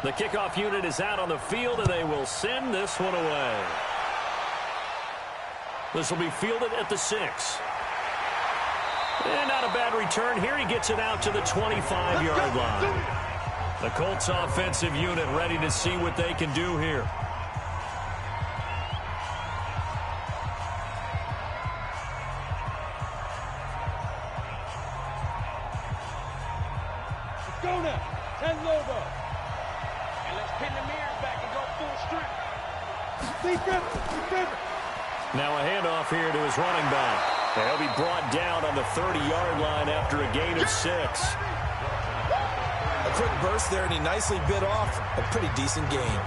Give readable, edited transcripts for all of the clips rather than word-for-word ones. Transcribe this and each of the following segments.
The kickoff unit is out on the field, and they will send this one away. This will be fielded at the 6. And not a bad return here. He gets it out to the 25-yard line. The Colts offensive unit ready to see what they can do here. Let's go now. 10 logo. And let's pin the mirrors back and go full strength. Defense. Now a handoff here to his running back. And he'll be brought down on the 30-yard line after a gain of 6. A quick burst there, and he nicely bit off a pretty decent gain.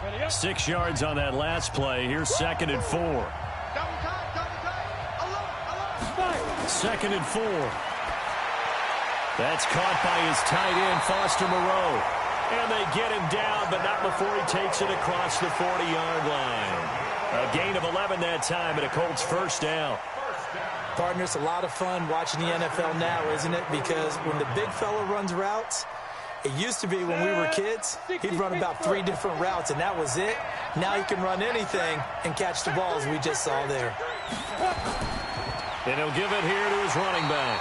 Ready 6 yards on that last play. Here's 2nd and 4. Second and 4. That's caught by his tight end, Foster Moreau. And they get him down, but not before he takes it across the 40-yard line. A gain of 11 that time, and a Colts first down. Partner, it's a lot of fun watching the NFL now, isn't it? Because when the big fella runs routes, it used to be when we were kids, he'd run about 3 different routes, and that was it. Now he can run anything and catch the ball, as we just saw there. And he'll give it here to his running back.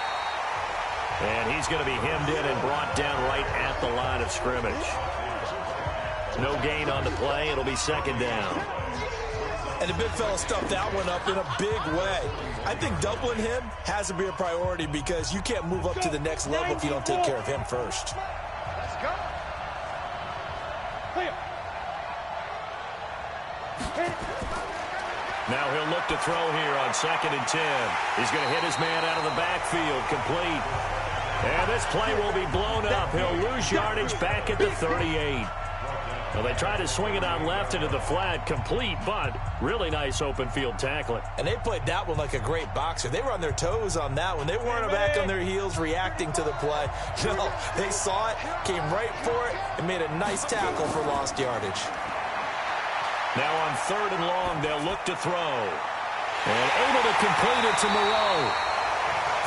And he's going to be hemmed in and brought down right at the line of scrimmage. No gain on the play. It'll be 2nd down. And the big fella stuffed that one up in a big way. I think doubling him has to be a priority because you can't move up to the next level if you don't take care of him first. Let's go. Now he'll look to throw here on 2nd and 10. He's going to hit his man out of the backfield, complete. And this play will be blown up. He'll lose yardage back at the 38. Well, they try to swing it out left into the flat, complete, but really nice open field tackling. And they played that one like a great boxer. They were on their toes on that one. They weren't back on their heels reacting to the play. No, they saw it, came right for it, and made a nice tackle for lost yardage. Now on 3rd and long, they'll look to throw. And able to complete it to Moreau.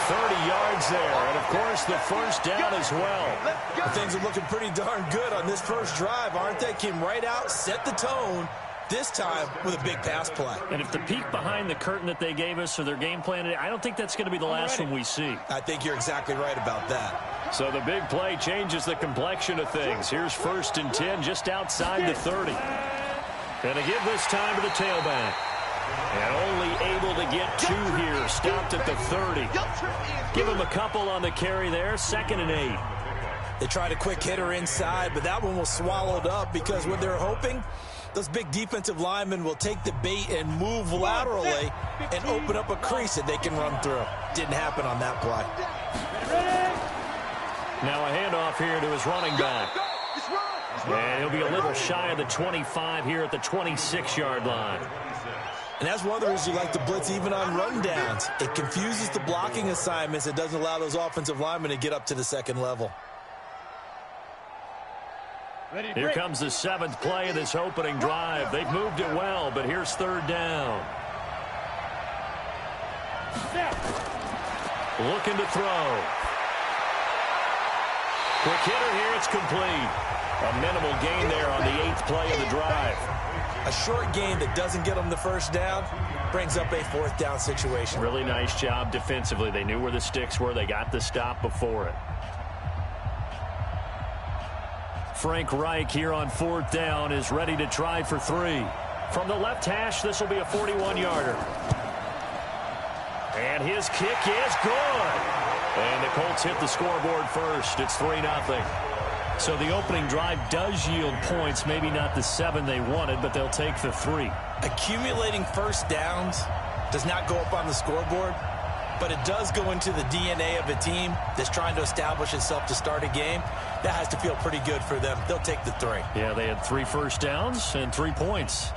30 yards there, and of course the first down as well. Things are looking pretty darn good on this first drive, aren't they? Came right out, set the tone, this time with a big pass play. And if the peek behind the curtain that they gave us or their game plan, I don't think that's going to be the last one we see. I think you're exactly right about that. So the big play changes the complexion of things. Here's 1st and 10 just outside the 30. And to give this time to the tailback. And only able to get 2 here. Stopped at the 30. Give him a couple on the carry there. 2nd and 8. They tried a quick hitter inside, but that one was swallowed up because what they're hoping, those big defensive linemen will take the bait and move laterally and open up a crease that they can run through. Didn't happen on that play. Now a handoff here to his running back. And he'll be a little shy of the 25 here at the 26-yard line. And that's one of the reasons you like to blitz even on rundowns. It confuses the blocking assignments. It doesn't allow those offensive linemen to get up to the 2nd level. Here comes the 7th play of this opening drive. They've moved it well, but here's 3rd down. Looking to throw. Quick hitter here, it's complete. A minimal gain there on the 8th play of the drive. A short gain that doesn't get them the first down brings up a 4th down situation. Really nice job defensively. They knew where the sticks were. They got the stop before it. Frank Reich here on 4th down is ready to try for 3. From the left hash, this will be a 41-yarder. And his kick is good. And the Colts hit the scoreboard first. It's 3-0. So the opening drive does yield points, maybe not the 7 they wanted, but they'll take the 3. Accumulating first downs does not go up on the scoreboard, but it does go into the DNA of a team that's trying to establish itself to start a game. That has to feel pretty good for them. They'll take the 3. Yeah, they had 3 first downs and 3 points.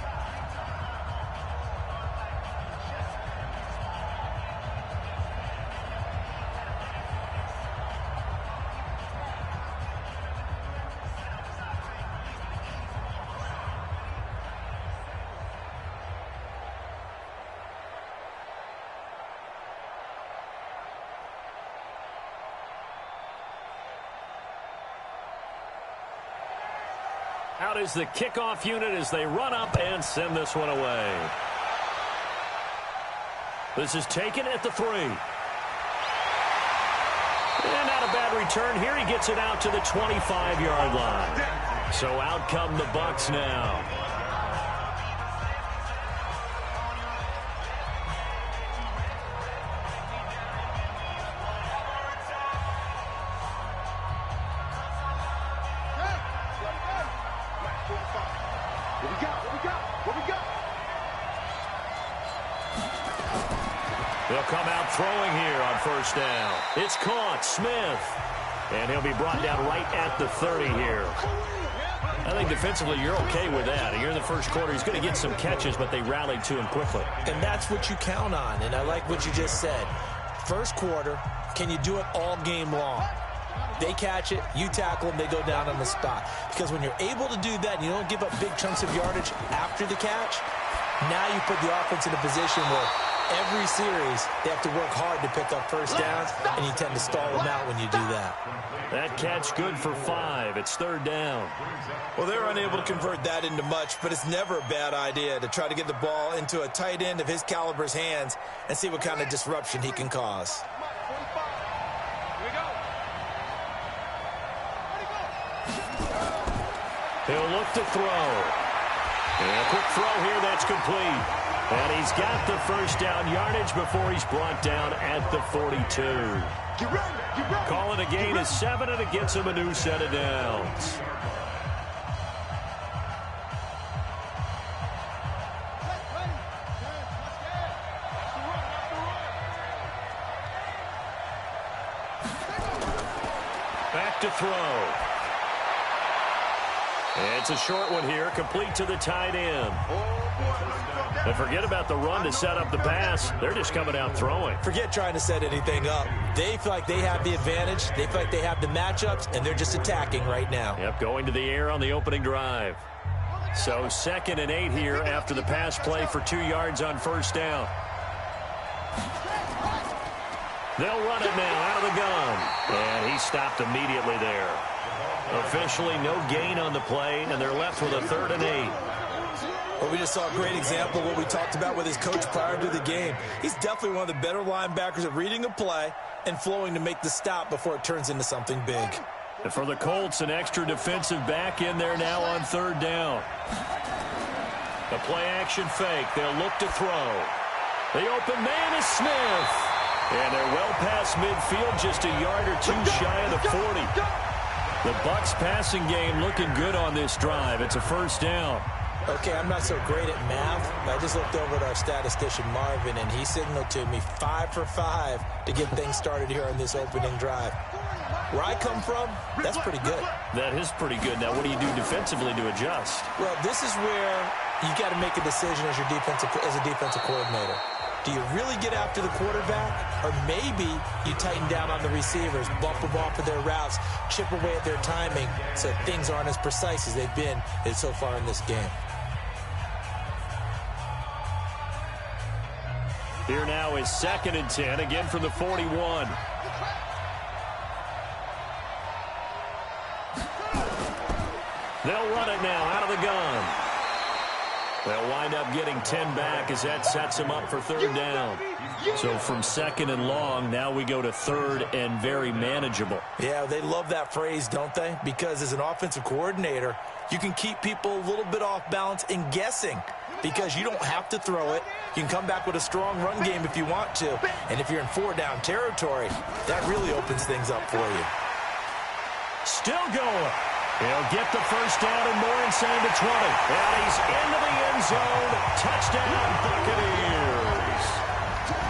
Out is the kickoff unit as they run up and send this one away. This is taken at the 3. And not a bad return here. He gets it out to the 25-yard line. So out come the Bucs now. They'll come out throwing here on first down. It's caught, Smith. And he'll be brought down right at the 30 here. I think defensively you're okay with that. Here in the first quarter, he's going to get some catches, but they rallied to him quickly. And that's what you count on, and I like what you just said. First quarter, can you do it all game long? They catch it, you tackle them, they go down on the spot. Because when you're able to do that and you don't give up big chunks of yardage after the catch, now you put the offense in a position where every series they have to work hard to pick up first downs, and you tend to stall them out when you do that. That catch good for 5. It's third down. Well, they're unable to convert that into much, but it's never a bad idea to try to get the ball into a tight end of his caliber's hands and see what kind of disruption he can cause. He'll look to throw. And a quick throw here, that's complete. And he's got the first down yardage before he's brought down at the 42. Call it a gain of 7, and it gets him a new set of downs. Back to throw. It's a short one here, complete to the tight end. And forget about the run to set up the pass. They're just coming out throwing. Forget trying to set anything up. They feel like they have the advantage. They feel like they have the matchups, and they're just attacking right now. Yep, going to the air on the opening drive. So 2nd and 8 here after the pass play for 2 yards on first down. They'll run it now out of the gun. And he stopped immediately there. Officially no gain on the play, and they're left with a 3rd and 8. Well, we just saw a great example of what we talked about with his coach prior to the game. He's definitely one of the better linebackers at reading a play and flowing to make the stop before it turns into something big. And for the Colts, an extra defensive back in there now on 3rd down. The play-action fake. They'll look to throw. The open man is Smith. And they're well past midfield, just a yard or 2 shy of the 40. The Bucs passing game looking good on this drive. It's a first down. Okay, I'm not so great at math, but I just looked over at our statistician, Marvin, and he signaled to me 5 for 5 to get things started here on this opening drive. Where I come from, that's pretty good. That is pretty good. Now, what do you do defensively to adjust? Well, this is where you got to make a decision as a defensive coordinator. Do you really get after the quarterback, or maybe you tighten down on the receivers, bump them off of their routes, chip away at their timing so things aren't as precise as they've been so far in this game? Here now is 2nd and 10, again from the 41. They'll run it now out of the gun. They'll wind up getting 10 back as that sets them up for 3rd down. So from 2nd and long, now we go to 3rd and very manageable. Yeah, they love that phrase, don't they? Because as an offensive coordinator, you can keep people a little bit off balance and guessing because you don't have to throw it. You can come back with a strong run game if you want to. And if you're in 4-down territory, that really opens things up for you. Still going. He'll get the first down and more inside the 20. And he's into the end zone. Touchdown, Buccaneers.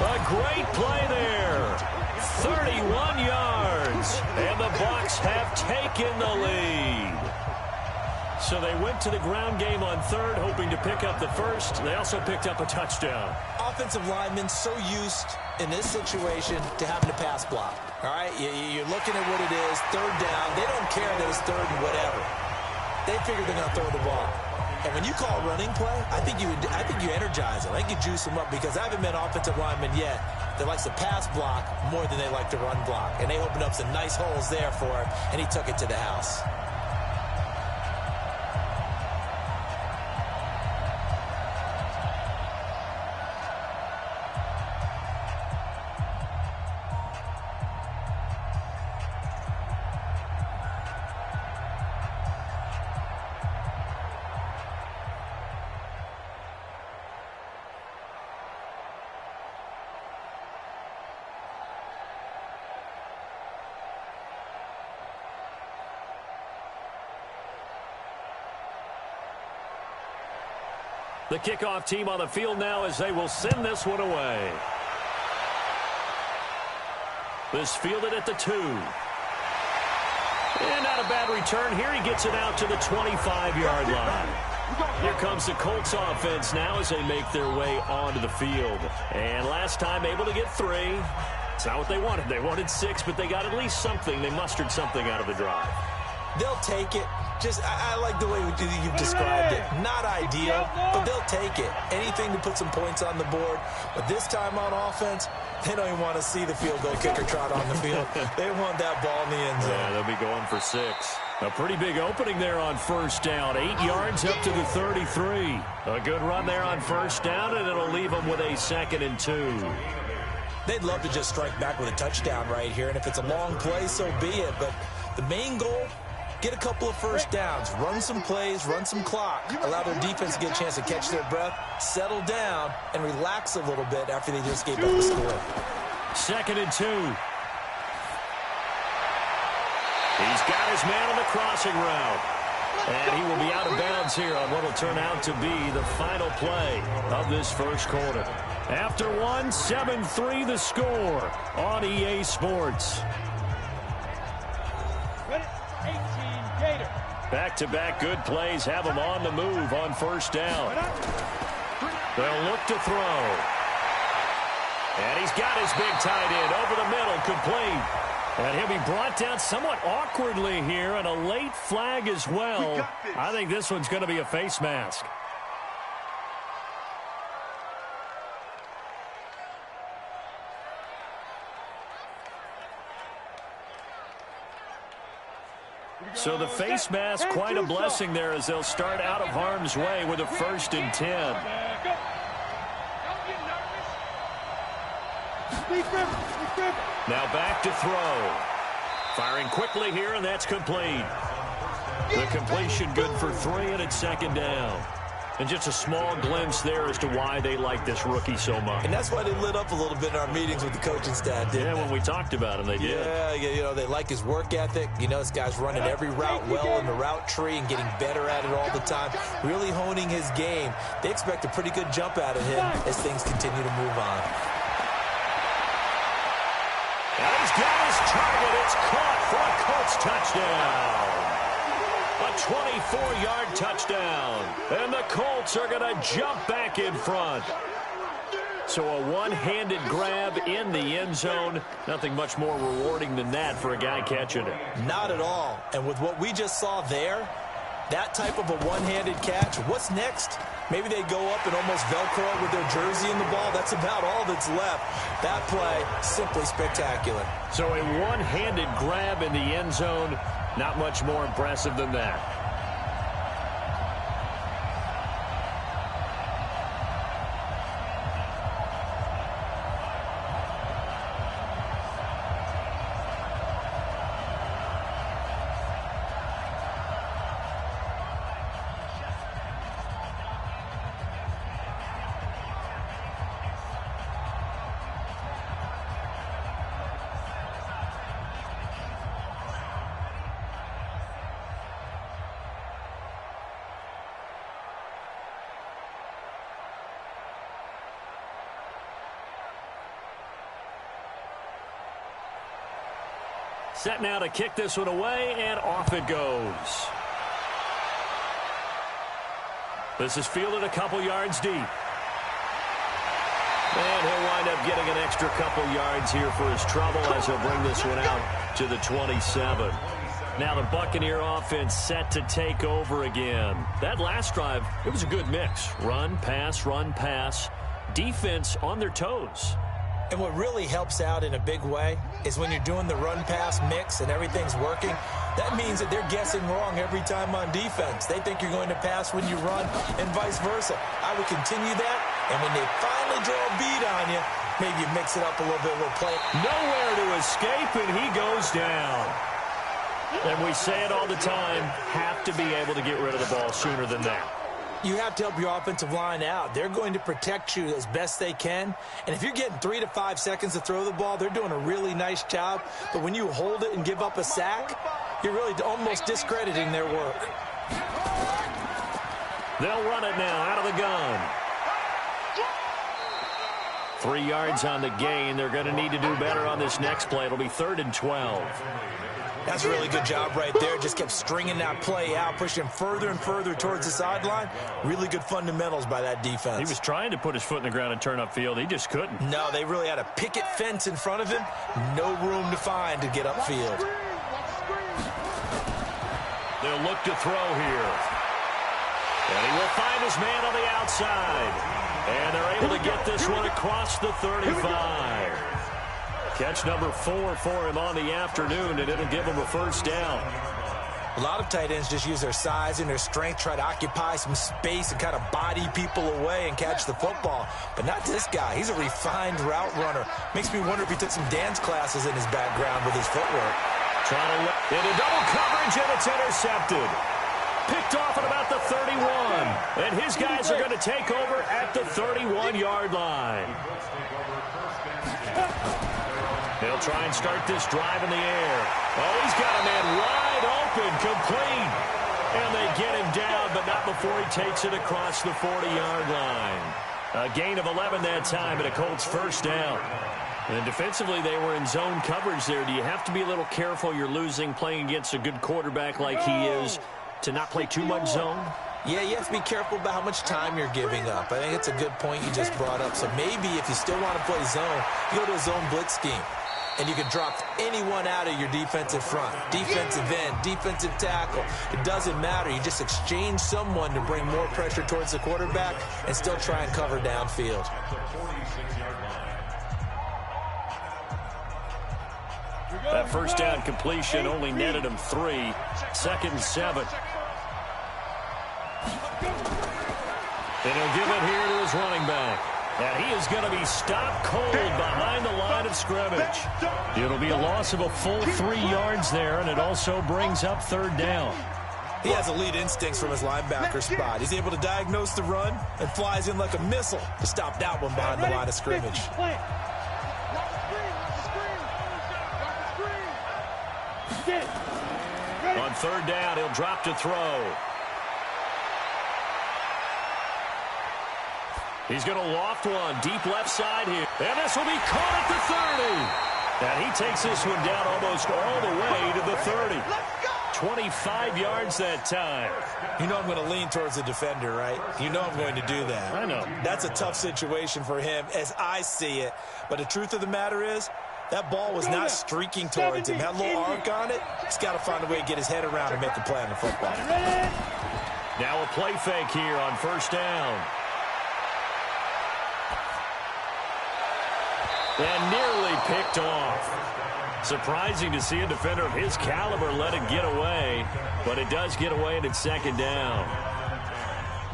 A great play there. 31 yards. And the Bucs have taken the lead. So they went to the ground game on 3rd, hoping to pick up the first. They also picked up a touchdown. Offensive linemen so used in this situation to having to pass block. All right, you're looking at what it is, 3rd down. They don't care that it's 3rd and whatever. They figure they're going to throw the ball. And when you call a running play, I think you energize them. I think you juice them up because I haven't met offensive linemen yet that likes to pass block more than they like to run block. And they opened up some nice holes there for him, and he took it to the house. The kickoff team on the field now as they will send this one away. This fielded at the 2. And not a bad return here. He gets it out to the 25-yard line. Here comes the Colts offense now as they make their way onto the field. And last time able to get 3. It's not what they wanted. They wanted 6, but they got at least something. They mustered something out of the drive. They'll take it. I like the way you've described it. Not ideal, but they'll take it. Anything to put some points on the board. But this time on offense, they don't even want to see the field goal kicker trot on the field. They want that ball in the end zone. Yeah, they'll be going for 6. A pretty big opening there on first down. 8 yards up to the 33. A good run there on first down, and it'll leave them with a 2nd and 2. They'd love to just strike back with a touchdown right here, and if it's a long play, so be it. But the main goal, get a couple of first downs, run some plays, run some clock, allow their defense to get a chance to catch their breath, settle down, and relax a little bit after they just gave up the score. 2nd and 2. He's got his man on the crossing route. And he will be out of bounds here on what will turn out to be the final play of this first quarter. After 1, 7-3 the score on EA Sports. Back-to-back good plays have them on the move on first down. They'll look to throw. And he's got his big tight end over the middle, complete. And he'll be brought down somewhat awkwardly here, and a late flag as well. I think this one's going to be a face mask. So the face mask, quite a blessing there as they'll start out of harm's way with a 1st and 10. Now back to throw. Firing quickly here, and that's complete. The completion good for 3, and it's 2nd down. And just a small glimpse there as to why they like this rookie so much. And that's why they lit up a little bit in our meetings with the coaching staff, didn't they? When we talked about him, they did. Yeah, you know, they like his work ethic. You know, this guy's running every route well in the route tree and getting better at it all the time, really honing his game. They expect a pretty good jump out of him as things continue to move on. And he's got his target. It's caught for a Colts touchdown. A 24-yard touchdown. And the Colts are going to jump back in front. So a one-handed grab in the end zone. Nothing much more rewarding than that for a guy catching it. Not at all. And with what we just saw there, that type of a one-handed catch, what's next? Maybe they go up and almost Velcro with their jersey in the ball. That's about all that's left. That play, simply spectacular. So a one-handed grab in the end zone. Not much more impressive than that. Set now to kick this one away, and off it goes. This is fielded a couple yards deep. And he'll wind up getting an extra couple yards here for his trouble as he'll bring this one out to the 27. Now the Buccaneer offense set to take over again. That last drive, it was a good mix. Run, pass, run, pass. Defense on their toes. And what really helps out in a big way is when you're doing the run-pass mix and everything's working, that means that they're guessing wrong every time on defense. They think you're going to pass when you run and vice versa. I would continue that, and when they finally draw a bead on you, maybe you mix it up a little bit with play. Nowhere to escape, and he goes down. And we say it all the time, have to be able to get rid of the ball sooner than that. You have to help your offensive line out. They're going to protect you as best they can. And if you're getting 3 to 5 seconds to throw the ball, they're doing a really nice job. But when you hold it and give up a sack, you're really almost discrediting their work. They'll run it now out of the gun. 3 yards on the gain. They're going to need to do better on this next play. It'll be 3rd and 12. That's a really good job right there. Just kept stringing that play out, pushing him further and further towards the sideline. Really good fundamentals by that defense. He was trying to put his foot in the ground and turn upfield. He just couldn't. No, they really had a picket fence in front of him. No room to find to get upfield. They'll look to throw here. And he will find his man on the outside. And they're able to get this one across the 35. Catch number 4 for him on the afternoon, and it'll give him a first down. A lot of tight ends just use their size and their strength, try to occupy some space and kind of body people away and catch the football. But not this guy. He's a refined route runner. Makes me wonder if he took some dance classes in his background with his footwork. Trying to look into double coverage, and it's intercepted. Picked off at about the 31. And his guys are going to take over at the 31-yard line. They'll try and start this drive in the air. Oh, he's got a man wide open, complete. And they get him down, but not before he takes it across the 40-yard line. A gain of 11 that time, and a Colts first down. And defensively, they were in zone coverage there. Do you have to be a little careful? You're losing playing against a good quarterback like he is to not play too much zone? Yeah, you have to be careful about how much time you're giving up. I think it's a good point you just brought up. So maybe if you still want to play zone, you go to a zone blitz scheme. And you can drop anyone out of your defensive front. Defensive end, defensive tackle. It doesn't matter. You just exchange someone to bring more pressure towards the quarterback and still try and cover downfield. That first down completion only netted him 3. 2nd and 7. And he'll give it here to his running back. And he is going to be stopped cold behind the line of scrimmage. It'll be a loss of a full 3 yards there, and it also brings up 3rd down. He has elite instincts from his linebacker spot. He's able to diagnose the run and flies in like a missile to stop that one behind the line of scrimmage. On 3rd down, he'll drop to throw. He's going to loft one deep left side here. And this will be caught at the 30. And he takes this one down almost all the way to the 30. 25 yards that time. You know I'm going to lean towards the defender, right? You know I'm going to do that. I know. That's a tough situation for him as I see it. But the truth of the matter is, that ball was not streaking towards him. Had a little arc on it. He's got to find a way to get his head around and make the play on the football. Now a play fake here on 1st down. And nearly picked off. Surprising to see a defender of his caliber let it get away, but it does get away and it's 2nd down.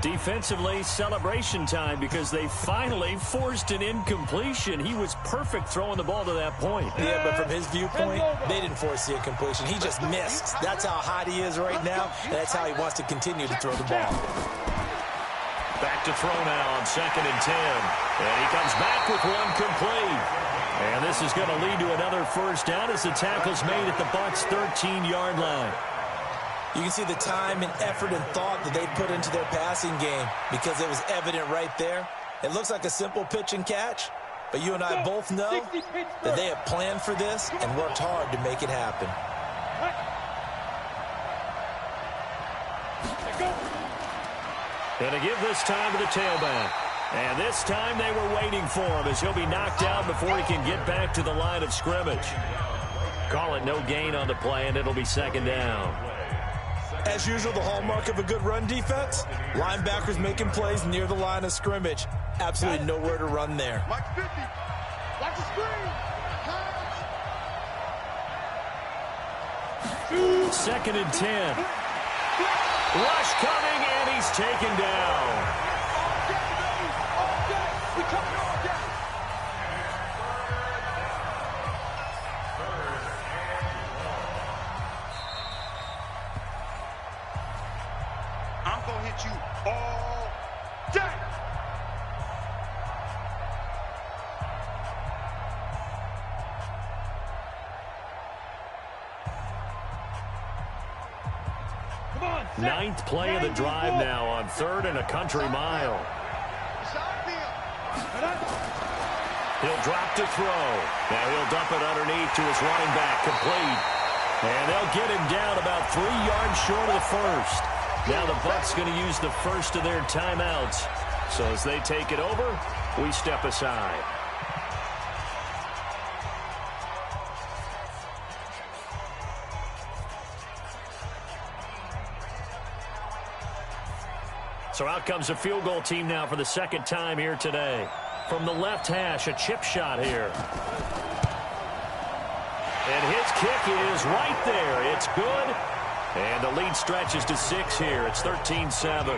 Defensively, celebration time because they finally forced an incompletion. He was perfect throwing the ball to that point. Yeah, but from his viewpoint, they didn't force the incompletion. He just missed. That's how hot he is right now, and that's how he wants to continue to throw the ball. Back to throw now on 2nd and 10. And he comes back with one complete. And this is going to lead to another first down as the tackle's made at the Bucs' 13-yard line. You can see the time and effort and thought that they put into their passing game because it was evident right there. It looks like a simple pitch and catch, but you and I both know that they have planned for this and worked hard to make it happen. And to give this time to the tailback. And this time they were waiting for him as he'll be knocked down before he can get back to the line of scrimmage. Call it no gain on the play, and it'll be 2nd down. As usual, the hallmark of a good run defense, linebackers making plays near the line of scrimmage. Absolutely nowhere to run there. Mike 50. Watch the screen. 2nd and 10. Rush coming, and he's taken down. We coming all day. I'm going to hit you all day. Come Ninth play of the drive now on 3rd and a country mile. He'll drop to throw. Now he'll dump it underneath to his running back, complete. And they'll get him down about 3 yards short of the first. Now the Bucs going to use the first of their timeouts. So as they take it over, we step aside. So out comes a field goal team now for the second time here today. From the left hash, a chip shot here. And his kick is right there. It's good. And the lead stretches to 6 here. It's 13-7.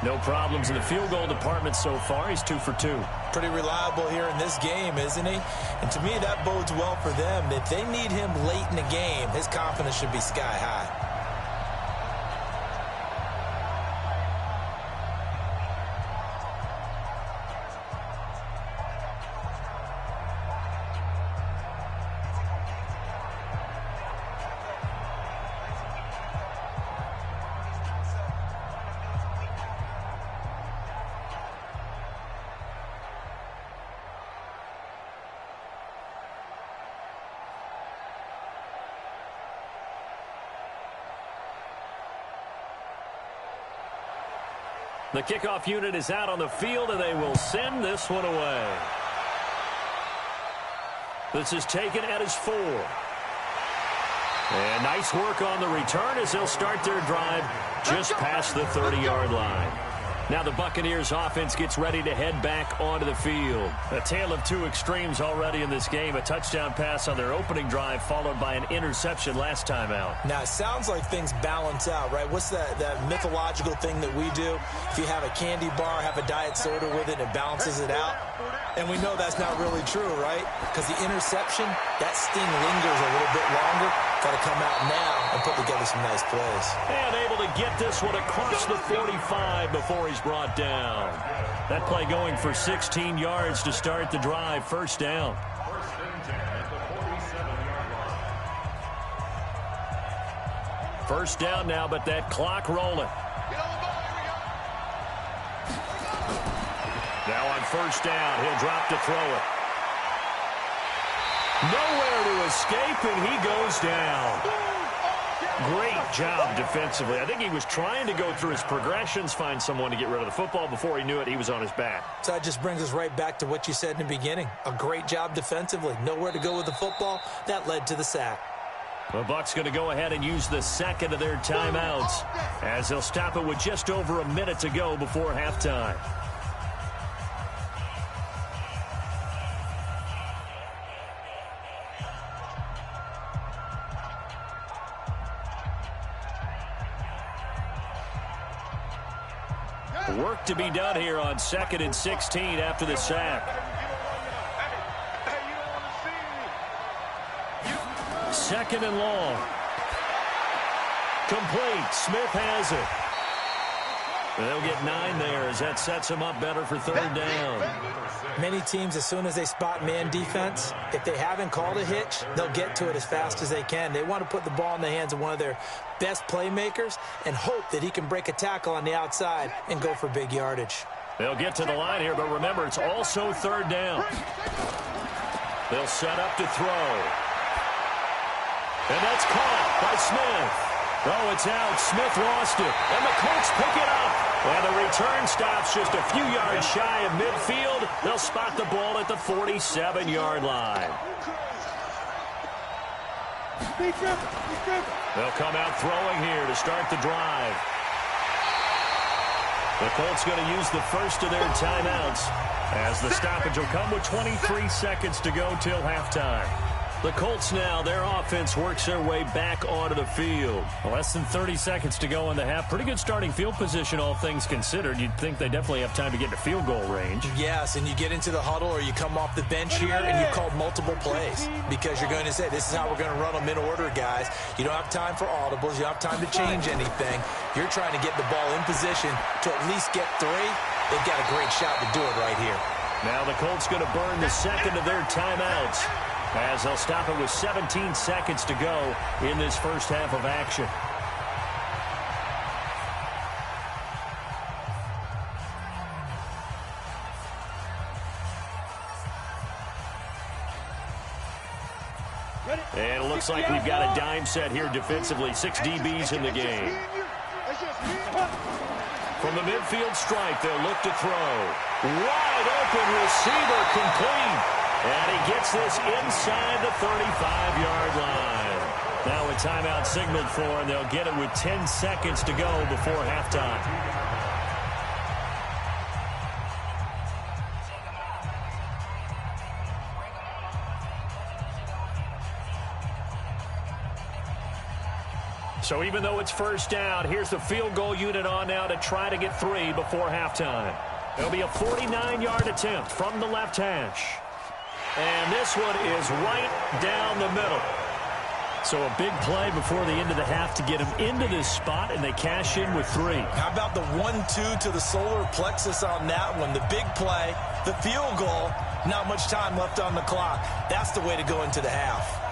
No problems in the field goal department so far. He's 2 for 2. Pretty reliable here in this game, isn't he? And to me, that bodes well for them. If they need him late in the game, his confidence should be sky high. The kickoff unit is out on the field, and they will send this one away. This is taken at his 4. And nice work on the return as they'll start their drive just past the 30-yard line. Now the Buccaneers offense gets ready to head back onto the field. A tale of two extremes already in this game. A touchdown pass on their opening drive followed by an interception last time out. Now it sounds like things balance out, right? What's that mythological thing that we do? If you have a candy bar, have a diet soda with it, it balances it out. And we know that's not really true, right? Because the interception, that sting lingers a little bit longer. Got to come out now and put together some nice plays. And able to get this one across the 45 before he's brought down. That play going for 16 yards to start the drive. First down. First down now, but that clock rolling. Now on first down, he'll drop to throw it. Nowhere to escape, and he goes down. Great job defensively. I think he was trying to go through his progressions, find someone to get rid of the football. Before he knew it, he was on his back. So that just brings us right back to what you said in the beginning. A great job defensively. Nowhere to go with the football. That led to the sack. The Bucs going to go ahead and use the second of their timeouts as they'll stop it with just over a minute to go before halftime. Work to be done here on 2nd and 16 after the sack. Second and long. Complete. Smith has it. They'll get 9 there as that sets them up better for third down. Many teams, as soon as they spot man defense, if they haven't called a hitch, they'll get to it as fast as they can. They want to put the ball in the hands of one of their best playmakers and hope that he can break a tackle on the outside and go for big yardage. They'll get to the line here, but remember, it's also third down. They'll set up to throw. And that's caught by Smith. Oh, it's out. Smith lost it. And the Colts pick it up. And the return stops just a few yards shy of midfield. They'll spot the ball at the 47-yard line. They'll come out throwing here to start the drive. The Colts going to use the first of their timeouts as the stoppage will come with 23 seconds to go till halftime. The Colts now, their offense works their way back onto the field. Less than 30 seconds to go in the half. Pretty good starting field position, all things considered. You'd think they definitely have time to get to field goal range. Yes, and you get into the huddle or you come off the bench here and you call multiple plays because you're going to say, this is how we're going to run them in order, guys. You don't have time for audibles. You don't have time to change anything. You're trying to get the ball in position to at least get 3. They've got a great shot to do it right here. Now the Colts going to burn the second of their timeouts as they'll stop it with 17 seconds to go in this first half of action. looks like we've got a dime set here defensively. 6 DBs in the game. From the midfield stripe, they'll look to throw. Wide open receiver, complete. And he gets this inside the 35-yard line. Now a timeout signaled for, and they'll get it with 10 seconds to go before halftime. So even though it's first down, here's the field goal unit on now to try to get 3 before halftime. It'll be a 49-yard attempt from the left hash. And this one is right down the middle. So a big play before the end of the half to get him into this spot, and they cash in with 3. How about the 1-2 to the solar plexus on that one? The big play, the field goal, not much time left on the clock. That's the way to go into the half.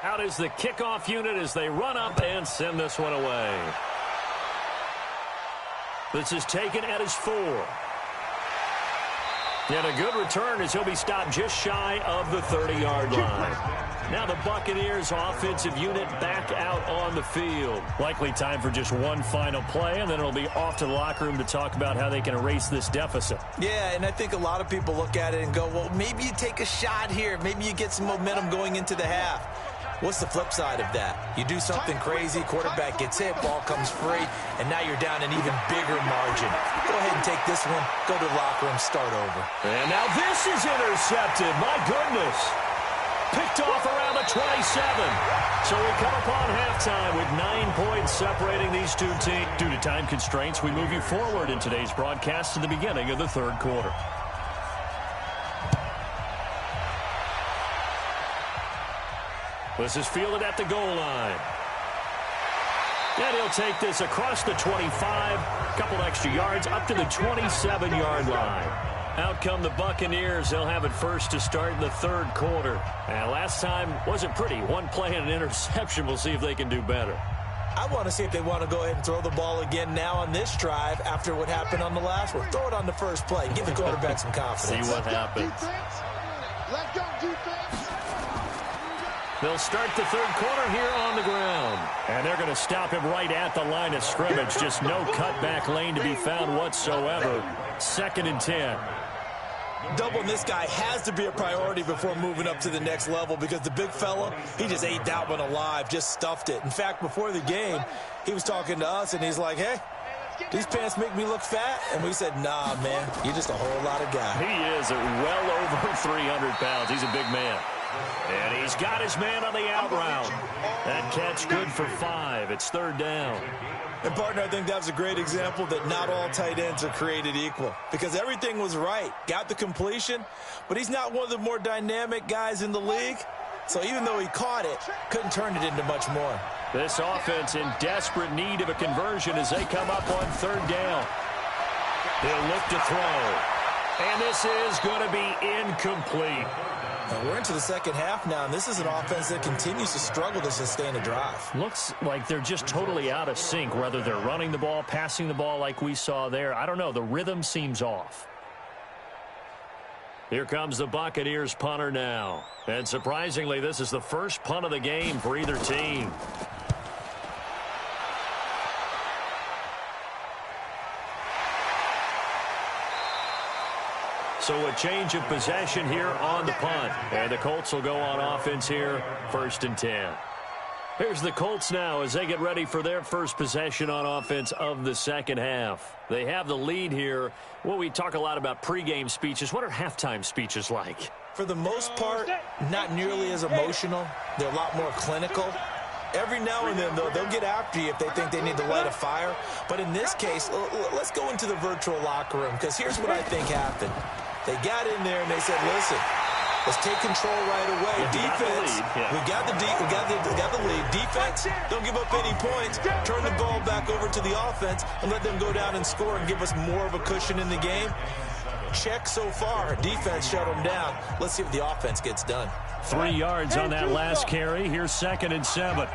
Out is the kickoff unit as they run up and send this one away. This is taken at his 4. And a good return as he'll be stopped just shy of the 30-yard line. Now the Buccaneers offensive unit back out on the field. Likely time for just one final play, and then it'll be off to the locker room to talk about how they can erase this deficit. Yeah, and I think a lot of people look at it and go, well, maybe you take a shot here. Maybe you get some momentum going into the half. What's the flip side of that? You do something crazy, quarterback gets hit, ball comes free, and now you're down an even bigger margin. Go ahead and take this one, go to the locker room, start over. And now this is intercepted. My goodness. Picked off around the 27. So we come upon halftime with 9 points separating these two teams. Due to time constraints, we move you forward in today's broadcast to the beginning of the third quarter. This is fielded at the goal line. And he'll take this across the 25, a couple extra yards, up to the 27-yard line. Out come the Buccaneers. They'll have it first to start in the third quarter. And last time wasn't pretty. One play and an interception. We'll see if they can do better. I want to see if they want to go ahead and throw the ball again now on this drive after what happened on the last one. Throw it on the first play. Give the quarterback some confidence. See what happens. Let's go, defense. They'll start the third quarter here on the ground. And they're going to stop him right at the line of scrimmage. Just no cutback lane to be found whatsoever. 2nd and 10. Doubling this guy has to be a priority before moving up to the next level because the big fella, he just ate that one alive, just stuffed it. In fact, before the game, he was talking to us, and he's like, hey, these pants make me look fat? And we said, nah, man, you're just a whole lot of guy. He is well over 300 pounds. He's a big man. And he's got his man on the out route. That catch good for 5. It's 3rd down. And, partner, I think that was a great example that not all tight ends are created equal because everything was right. Got the completion, but he's not one of the more dynamic guys in the league. So even though he caught it, couldn't turn it into much more. This offense in desperate need of a conversion as they come up on 3rd down. They'll look to throw. And this is going to be incomplete. Now we're into the second half now, and this is an offense that continues to struggle to sustain a drive. Looks like they're just totally out of sync, whether they're running the ball, passing the ball like we saw there. I don't know. The rhythm seems off. Here comes the Buccaneers punter now. And surprisingly, this is the first punt of the game for either team. So a change of possession here on the punt. And the Colts will go on offense here, 1st and 10. Here's the Colts now as they get ready for their first possession on offense of the second half. They have the lead here. Well, we talk a lot about pregame speeches. What are halftime speeches like? For the most part, not nearly as emotional. They're a lot more clinical. Every now and then, though, they'll get after you if they think they need to light a fire. But in this case, let's go into the virtual locker room because here's what I think happened. They got in there and they said, listen, let's take control right away. Defense, we got the lead. Defense, don't give up any points. Turn the ball back over to the offense and let them go down and score and give us more of a cushion in the game. Check so far. Defense shut them down. Let's see if the offense gets done. 3 yards on that last carry. Here's 2nd and 7.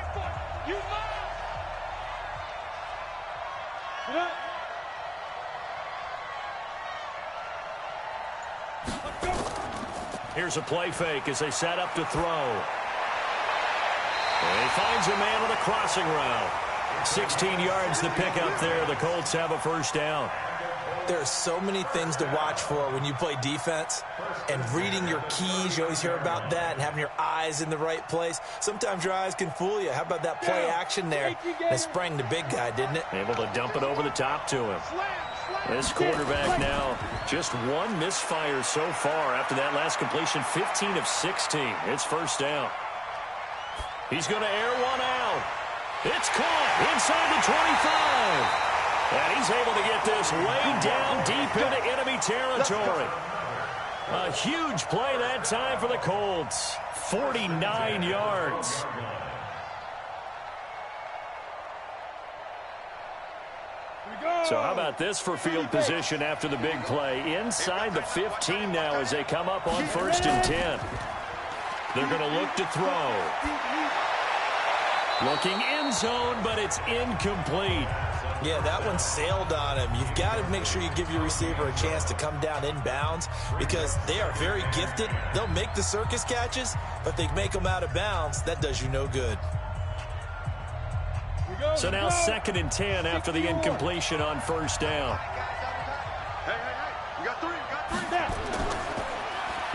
Here's a play fake as they set up to throw. And he finds a man on a crossing route. 16 yards to pick up there. The Colts have a first down. There are so many things to watch for when you play defense. And reading your keys, you always hear about that, and having your eyes in the right place. Sometimes your eyes can fool you. How about that play action there? They sprang the big guy, didn't it? Able to dump it over the top to him. This quarterback now, just 1 misfire so far after that last completion, 15 of 16. It's first down. He's going to air one out. It's caught inside the 25. And he's able to get this way down deep into enemy territory. A huge play that time for the Colts. 49 yards. So how about this for field position after the big play? Inside the 15 now as they come up on 1st and 10. They're going to look to throw. Looking end zone, but it's incomplete. Yeah, that one sailed on him. You've got to make sure you give your receiver a chance to come down inbounds because they are very gifted. They'll make the circus catches, but they make them out of bounds. That does you no good. So now 2nd and 10 after the incompletion on 1st down. You got three.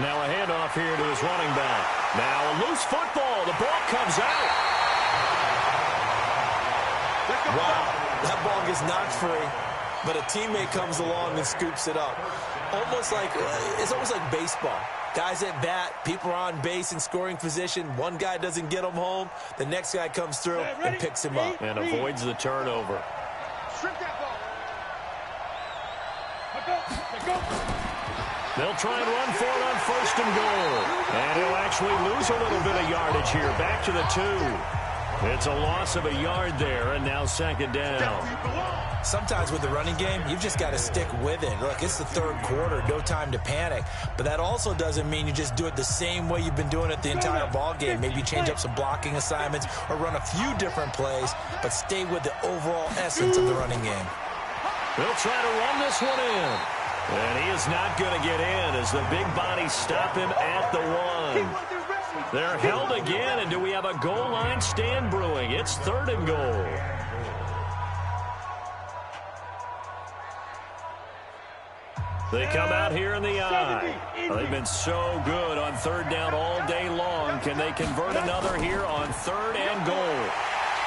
Now a handoff here to his running back. Now a loose football. The ball comes out. Wow. That ball gets knocked free, but a teammate comes along and scoops it up. It's almost like baseball. Guys at bat, people are on base in scoring position. One guy doesn't get him home. The next guy comes through and picks him up. And avoids the turnover. They'll try and run for it on 1st and goal. And he'll actually lose a little bit of yardage here. Back to the 2. It's a loss of a yard there, and now 2nd down. Sometimes with the running game, you've just got to stick with it. Look, it's the 3rd quarter, no time to panic. But that also doesn't mean you just do it the same way you've been doing it the entire ball game. Maybe change up some blocking assignments or run a few different plays, but stay with the overall essence of the running game. They'll try to run this one in. And he is not going to get in as the big bodies stop him at the 1. They're held again, and do we have a goal line stand brewing? It's 3rd and goal. They come out here in the eye. They've been so good on 3rd down all day long. Can they convert another here on 3rd and goal?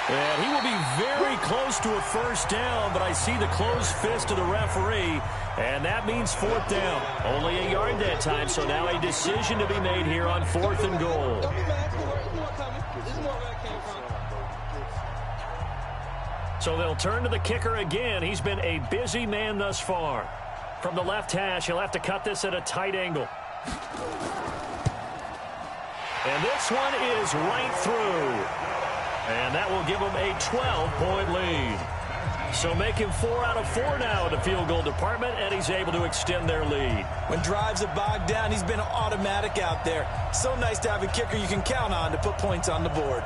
And he will be very close to a first down, but I see the closed fist of the referee, and that means 4th down. Only a yard that time, so now a decision to be made here on 4th and goal. So they'll turn to the kicker again. He's been a busy man thus far. From the left hash, he'll have to cut this at a tight angle. And this one is right through. And that will give him a 12-point lead. So make him 4 out of 4 now in the field goal department, and he's able to extend their lead. When drives are bogged down, he's been automatic out there. So nice to have a kicker you can count on to put points on the board.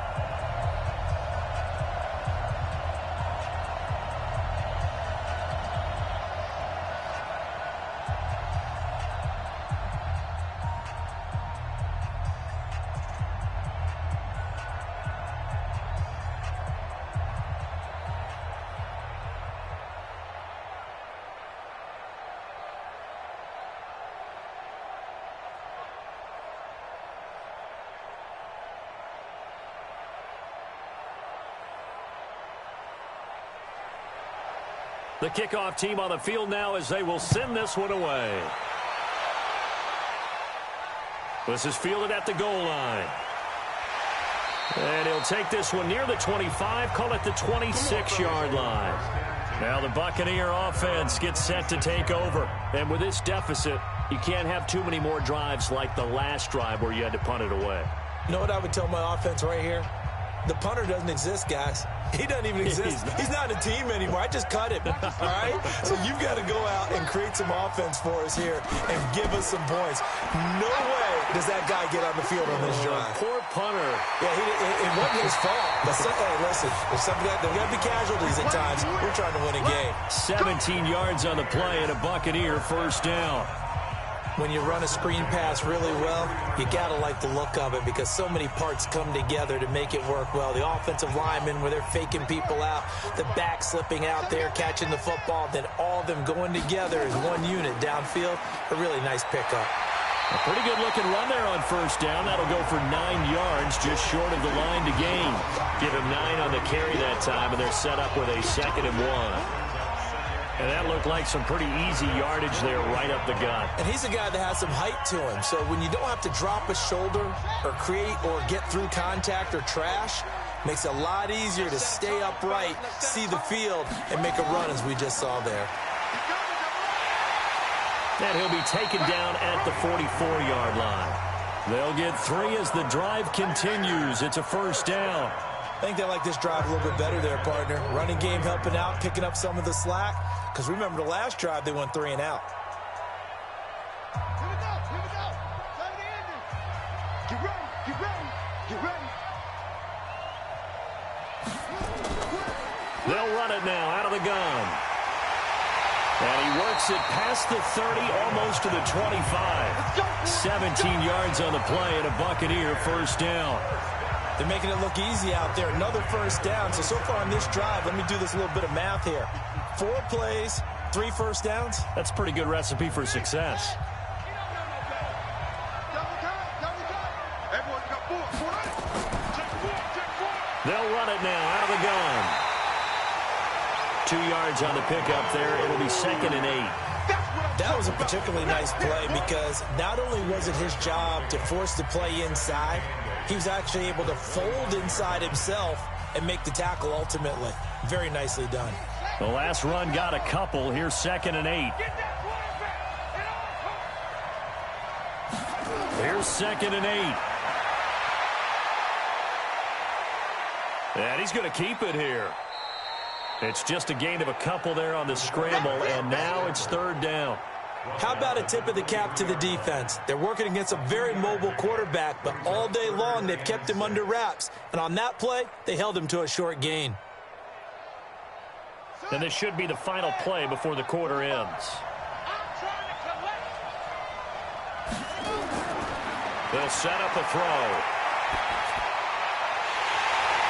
The kickoff team on the field now as they will send this one away. This is fielded at the goal line. And he'll take this one near the 25, call it the 26-yard line. Now the Buccaneer offense gets set to take over. And with this deficit, You can't have too many more drives like the last drive where you had to punt it away. You know what I would tell my offense right here? The punter doesn't exist, guys. He doesn't even exist. He's not a team anymore. I just cut him, all right? So you've got to go out and create some offense for us here and give us some points. No way does that guy get on the field on this drive. Poor punter. Yeah, it wasn't his fault. But hey, listen, there's got to be casualties at times. We're trying to win a game. 17 yards on the play and a Buccaneer first down. When you run a screen pass really well, you got to like the look of it because so many parts come together to make it work well. The offensive linemen, where they're faking people out, the back slipping out there, catching the football, then all of them going together as one unit downfield. A really nice pickup. A pretty good-looking run there on first down. That'll go for 9 yards, just short of the line to gain. Give him 9 on the carry that time, and they're set up with a 2nd and 1. And that looked like some pretty easy yardage there right up the gut. And he's a guy that has some height to him. So when you don't have to drop a shoulder or create or get through contact or trash, makes it a lot easier to stay upright, see the field, and make a run as we just saw there. And he'll be taken down at the 44-yard line. They'll get 3 as the drive continues. It's a first down. I think they like this drive a little bit better there, partner. Running game helping out, picking up some of the slack. Because remember the last drive, they went 3 and out. Here we go. Try to end it. Get ready. They'll run it now out of the gun. And he works it past the 30, almost to the 25. 17 yards on the play and a Buccaneer first down. They're making it look easy out there. Another first down. So far on this drive, let me do this little bit of math here. 4 plays, 3 first downs. That's a pretty good recipe for success. They'll run it now out of the gun. 2 yards on the pickup there. It'll be 2nd and 8. That was a particularly nice play because not only was it his job to force the play inside, he was actually able to fold inside himself and make the tackle ultimately. Very nicely done. The last run got a couple. Here's 2nd and 8. Here's 2nd and 8. And he's going to keep it here. It's just a gain of a couple there on the scramble, and now it's 3rd down. How about a tip of the cap to the defense? They're working against a very mobile quarterback, but all day long they've kept him under wraps. And on that play, they held him to a short gain. And this should be the final play before the quarter ends. They'll set up a throw.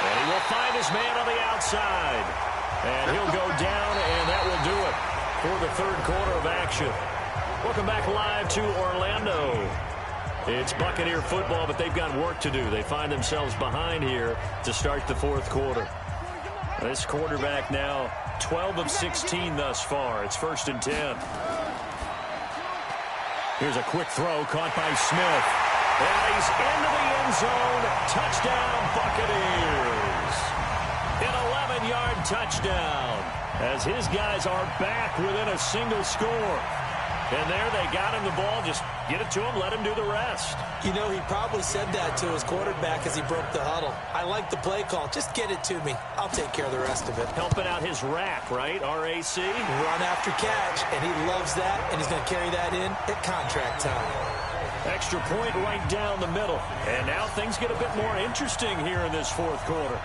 And he will find his man on the outside. And he'll go down, and that will do it for the 3rd quarter of action. Welcome back live to Orlando. It's Buccaneer football, but they've got work to do. They find themselves behind here to start the 4th quarter. This quarterback now 12 of 16 thus far. It's 1st and 10. Here's a quick throw caught by Smith. And he's into the end zone. Touchdown, Buccaneers. An 11-yard touchdown as his guys are back within a single score. And there they got him the ball. Just get it to him, let him do the rest. You know, he probably said that to his quarterback as he broke the huddle. I like the play call. Just get it to me. I'll take care of the rest of it. Helping out his rack, right? RAC. Run after catch, and he loves that, and he's going to carry that in at contract time. Extra point right down the middle. And now things get a bit more interesting here in this 4th quarter.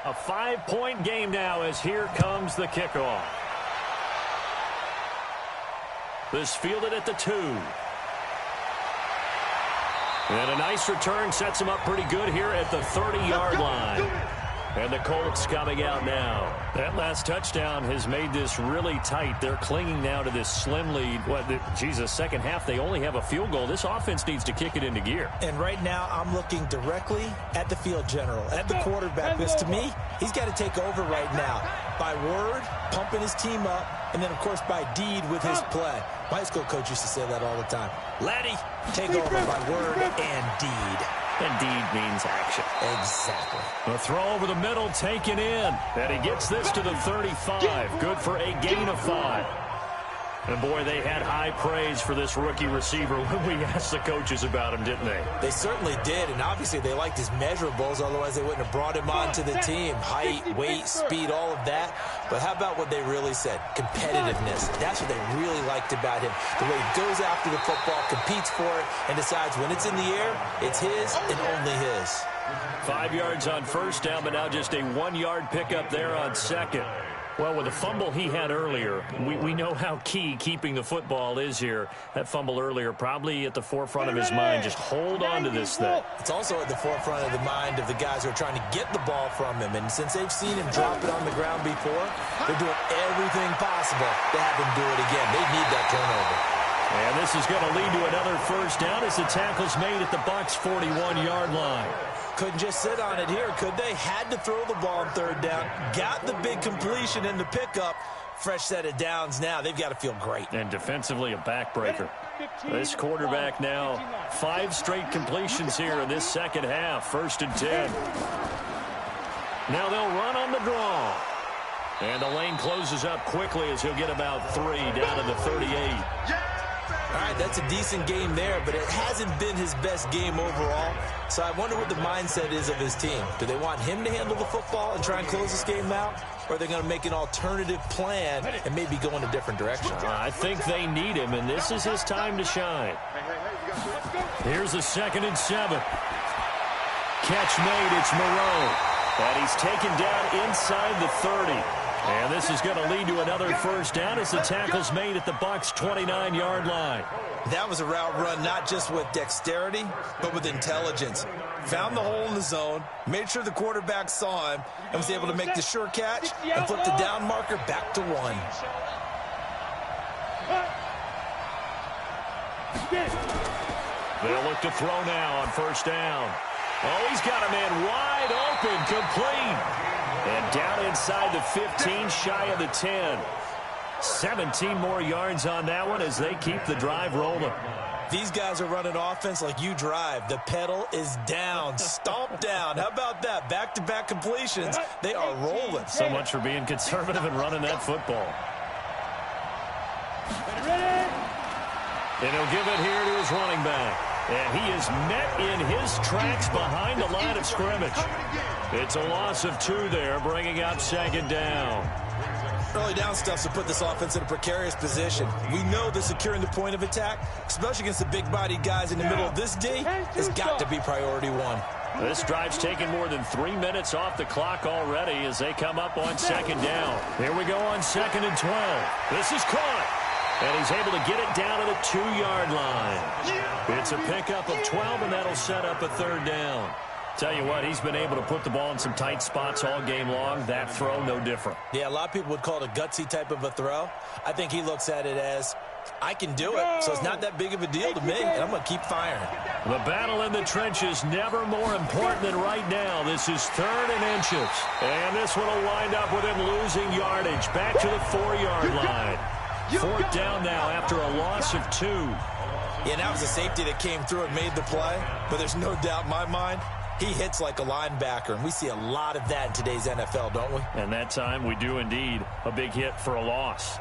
A 5-point game now as here comes the kickoff. This fielded at the 2. And a nice return sets him up pretty good here at the 30-yard line. And the Colts coming out now. That last touchdown has made this really tight. They're clinging now to this slim lead. Second half, they only have a field goal. This offense needs to kick it into gear. And right now, I'm looking directly at the field general, at the quarterback. Because to me, he's got to take over right now. By word, pumping his team up, and then, of course, by deed with his play. My high school coach used to say that all the time. Laddie, take over by word and deed. And deed means action. Exactly. The throw over the middle taken in. And he gets this to the 35. Good for a gain of 5. And, boy, they had high praise for this rookie receiver when we asked the coaches about him, didn't they? They certainly did, and obviously they liked his measurables, otherwise they wouldn't have brought him onto the team. Height, weight, speed, all of that. But how about what they really said? Competitiveness. That's what they really liked about him. The way he goes after the football, competes for it, and decides when it's in the air, it's his and only his. 5 yards on first down, but now just a 1-yard pickup there on second. Well, with the fumble he had earlier, we know how key keeping the football is here. That fumble earlier probably at the forefront of his mind. Just hold on to this thing. It's also at the forefront of the mind of the guys who are trying to get the ball from him. And since they've seen him drop it on the ground before, they're doing everything possible to have him do it again. They need that turnover. And this is going to lead to another first down as the tackle's made at the Bucs' 41-yard line. Couldn't just sit on it here, could they? Had to throw the ball on third down. Got the big completion in the pickup. Fresh set of downs now. They've got to feel great. And defensively a backbreaker. This quarterback now 5 straight completions here in this second half. 1st and 10. Now they'll run on the draw. And the lane closes up quickly as he'll get about 3 down to the 38. All right, that's a decent game there, but it hasn't been his best game overall. So I wonder what the mindset is of his team. Do they want him to handle the football and try and close this game out? Or are they going to make an alternative plan and maybe go in a different direction? I think they need him, and this is his time to shine. Here's a 2nd and 7. Catch made, it's Moreau. And he's taken down inside the 30. And this is going to lead to another first down as the tackle's made at the Bucs' 29-yard line. That was a route run not just with dexterity, but with intelligence. Found the hole in the zone, made sure the quarterback saw him, and was able to make the sure catch and flip the down marker back to 1. They'll look to throw now on first down. Oh, he's got a man wide open, complete. And down inside the 15, shy of the 10. 17 more yards on that one as they keep the drive rolling. These guys are running offense like you drive. The pedal is down, stomp down. How about that? Back-to-back completions. They are rolling. So much for being conservative and running that football. And he'll give it here to his running back. And he is met in his tracks behind the line of scrimmage. It's a loss of 2 there, bringing up 2nd down. Early down stuff to put this offense in a precarious position. We know that securing the point of attack, especially against the big-bodied guys in the middle of this D, has got to be priority 1. This drive's taken more than 3 minutes off the clock already as they come up on 2nd down. Here we go on 2nd and 12. This is caught. And he's able to get it down to the 2-yard line. It's a pickup of 12, and that'll set up a 3rd down. Tell you what, he's been able to put the ball in some tight spots all game long. That throw, no different. Yeah, a lot of people would call it a gutsy type of a throw. I think he looks at it as, I can do it, so it's not that big of a deal to me, and I'm going to keep firing. The battle in the trenches never more important than right now. This is 3rd and inches. And this one will wind up with him losing yardage. Back to the 4-yard line. 4th down now after a loss of 2. Yeah, that was a safety that came through and made the play. But there's no doubt in my mind, he hits like a linebacker. And we see a lot of that in today's NFL, don't we? And that time we do indeed. A big hit for a loss.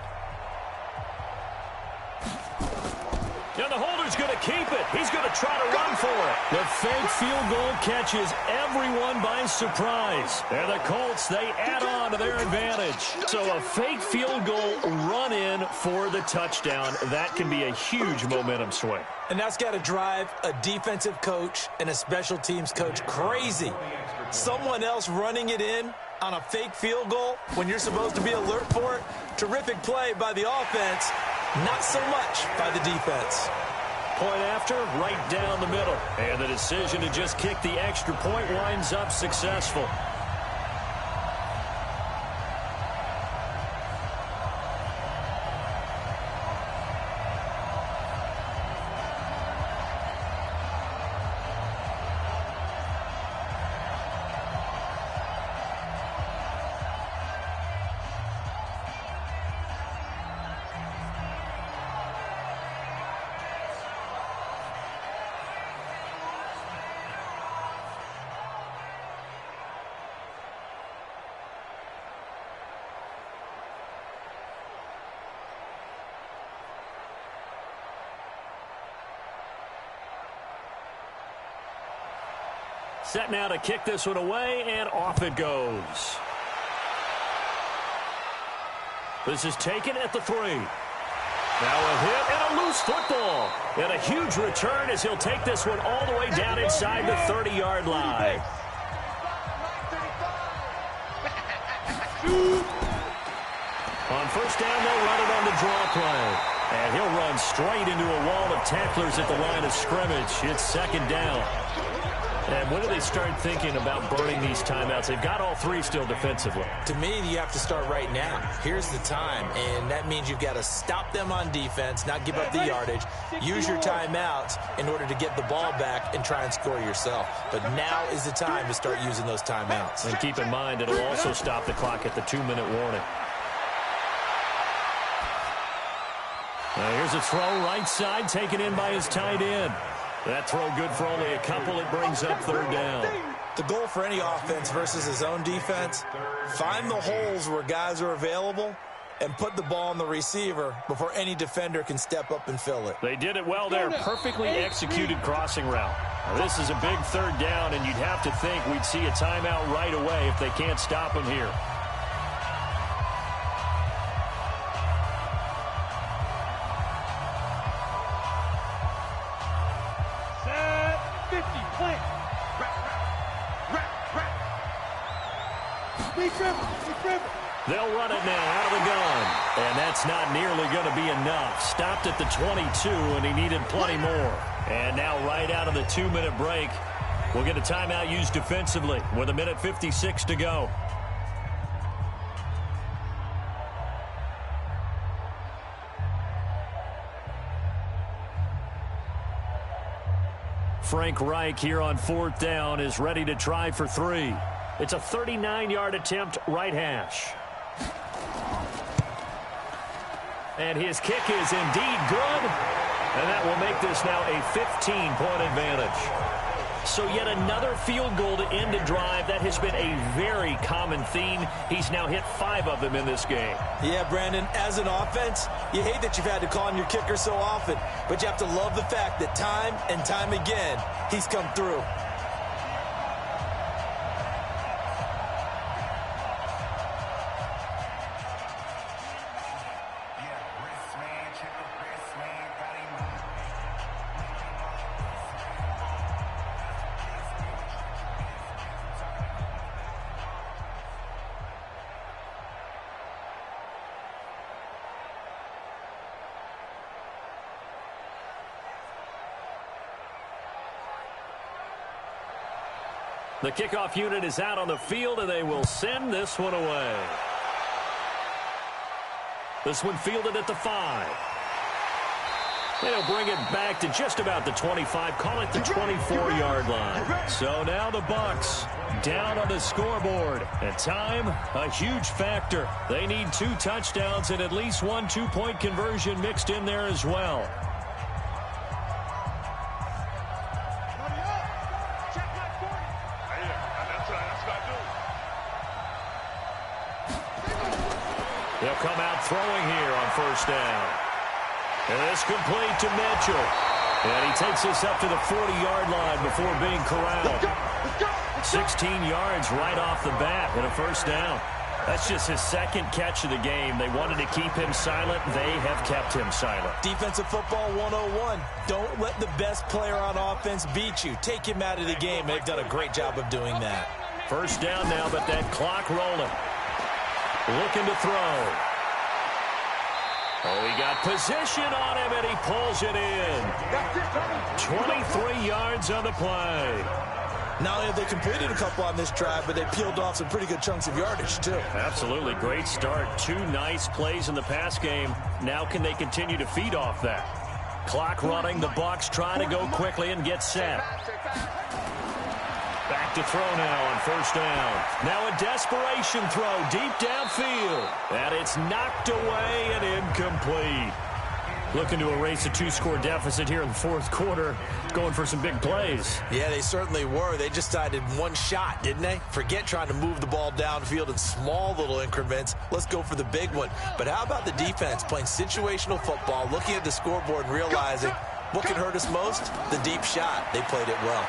And the holder's going to keep it. He's going to try to run for it. The fake field goal catches everyone by surprise. And the Colts, they add on to their advantage. So a fake field goal run-in for the touchdown. That can be a huge momentum swing. And that's got to drive a defensive coach and a special teams coach crazy. Someone else running it in on a fake field goal when you're supposed to be alert for it. Terrific play by the offense. Not so much by the defense. point after, right down the middle. And the decision to just kick the extra point winds up successful. Set now to kick this one away, and off it goes. This is taken at the 3. Now a hit and a loose football. And a huge return as he'll take this one all the way down inside the 30-yard line. On first down, they'll run it on the draw play. And he'll run straight into a wall of tacklers at the line of scrimmage. It's second down. And when do they start thinking about burning these timeouts? They've got all 3 still defensively. To me, you have to start right now. Here's the time, and that means you've got to stop them on defense, not give up the yardage, use your timeouts in order to get the ball back and try and score yourself. But now is the time to start using those timeouts. And keep in mind, it'll also stop the clock at the 2-minute warning. Now here's a throw right side, taken in by his tight end. That throw good for only a couple. It brings up third down. The goal for any offense versus his own defense, find the holes where guys are available and put the ball on the receiver before any defender can step up and fill it. They did it well there. Perfectly executed crossing route. Now, this is a big third down, and you'd have to think we'd see a timeout right away if they can't stop him here. They'll run it now out of the gun. And that's not nearly going to be enough. Stopped at the 22, and he needed plenty more. And now right out of the 2-minute break, we'll get a timeout used defensively with 1:56 to go. Frank Reich here on fourth down is ready to try for 3. It's a 39-yard attempt, right hash. And his kick is indeed good. And that will make this now a 15-point advantage. So yet another field goal to end a drive. That has been a very common theme. He's now hit 5 of them in this game. Yeah, Brandon, as an offense, you hate that you've had to call on your kicker so often, but you have to love the fact that time and time again, he's come through. The kickoff unit is out on the field, and they will send this one away. This one fielded at the 5. They'll bring it back to just about the 25, call it the 24-yard line. So now the Bucs down on the scoreboard. And time, a huge factor. They need 2 touchdowns and at least 1 2-point conversion mixed in there as well. They'll come out throwing here on first down. And it's complete to Mitchell. And he takes this up to the 40-yard line before being corralled. 16 yards right off the bat and a first down. That's just his second catch of the game. They wanted to keep him silent. They have kept him silent. Defensive football 101. Don't let the best player on offense beat you. Take him out of the game. They've done a great job of doing that. First down now, but that clock rolling. Looking to throw. Oh, he got position on him, and he pulls it in. 23 yards on the play. Not only have they completed a couple on this drive, but they peeled off some pretty good chunks of yardage, too. Absolutely. Great start. 2 nice plays in the pass game. Now can they continue to feed off that? Clock running. The Bucs trying to go quickly and get set. Back to throw now on first down. Now a desperation throw deep downfield. And it's knocked away and incomplete. Looking to erase a 2-score deficit here in the fourth quarter. Going for some big plays. Yeah, they certainly were. They just decided one shot, didn't they? Forget trying to move the ball downfield in small little increments. Let's go for the big one. But how about the defense playing situational football, looking at the scoreboard and realizing what can hurt us most? The deep shot. They played it well.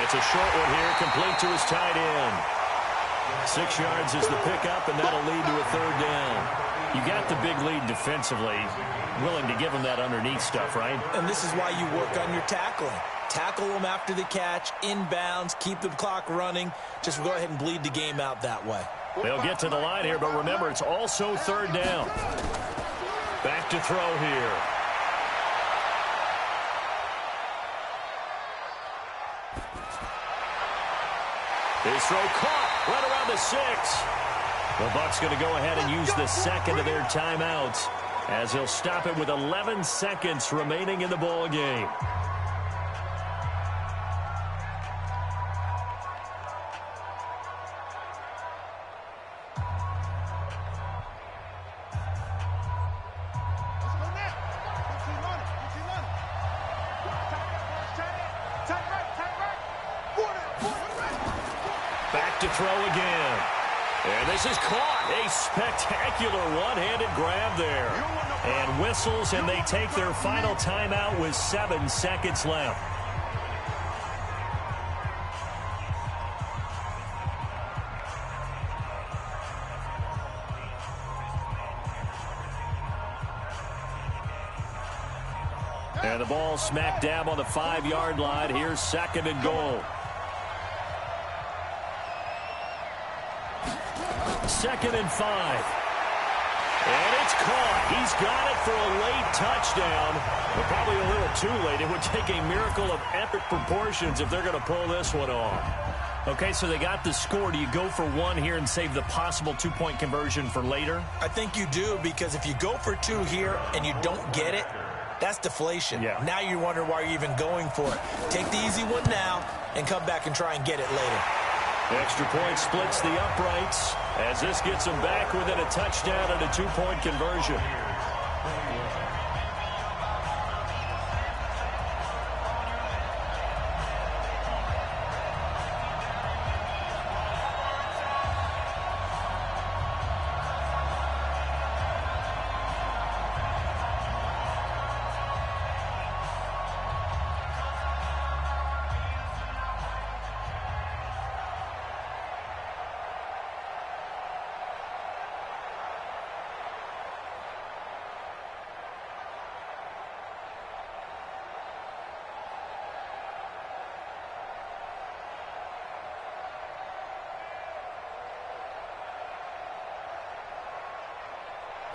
It's a short one here, complete to his tight end. 6 yards is the pickup, and that'll lead to a third down. You got the big lead defensively, willing to give them that underneath stuff, right? And this is why you work on your tackling. Tackle them after the catch, inbounds, keep the clock running. Just go ahead and bleed the game out that way. They'll get to the line here, but remember, it's also third down. Back to throw here. His throw caught right around the 6. The Bucs going to go ahead and use the second of their timeouts as he'll stop it with 11 seconds remaining in the ball game. Back to throw again. And this is caught. A spectacular one-handed grab there. And whistles, and they take their final timeout with 7 seconds left. And the ball smack dab on the 5-yard line. Here's second and goal. Second and 5. And it's caught. He's got it for a late touchdown. But probably a little too late. It would take a miracle of epic proportions if they're going to pull this one off. Okay, so they got the score. Do you go for one here and save the possible 2-point conversion for later? I think you do, because if you go for 2 here and you don't get it, that's deflation. Yeah. Now you wonder why you're even going for it. Take the easy one now and come back and try and get it later. Extra point splits the uprights as this gets them back within a touchdown and a 2-point conversion.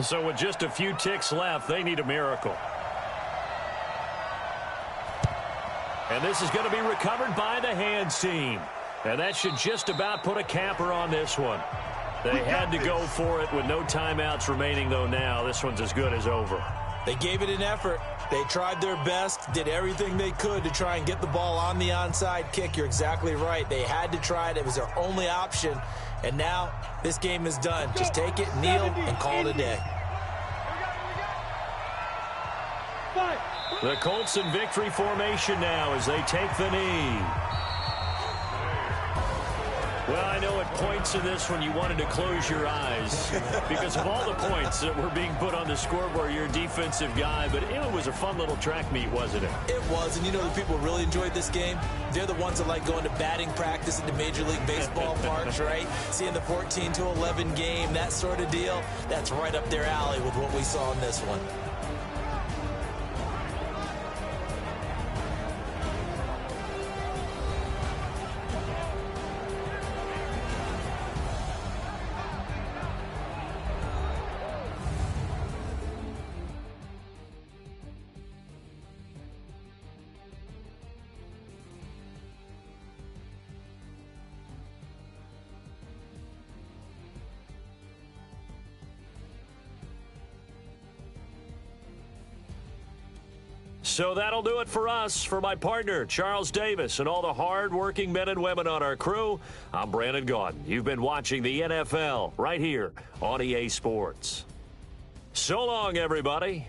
So with just a few ticks left, they need a miracle. And this is going to be recovered by the hands team. And that should just about put a capper on this one. They had to go for it with no timeouts remaining, though. Now this one's as good as over. They gave it an effort. They tried their best, did everything they could to try and get the ball on the onside kick. You're exactly right. They had to try it. It was their only option. And now this game is done. Just take it, kneel, and call it a day. The Colts in victory formation now as they take the knee. Well, I know at points in this one you wanted to close your eyes because of all the points that were being put on the scoreboard. You're a defensive guy, but it was a fun little track meet, wasn't it? It was, and you know the people who really enjoyed this game? They're the ones that like going to batting practice at the Major League Baseball parks, right? Seeing the 14-11 game, that sort of deal. That's right up their alley with what we saw in this one. So that'll do it for us. For my partner, Charles Davis, and all the hard-working men and women on our crew, I'm Brandon Gaudin. You've been watching the NFL right here on EA Sports. So long, everybody.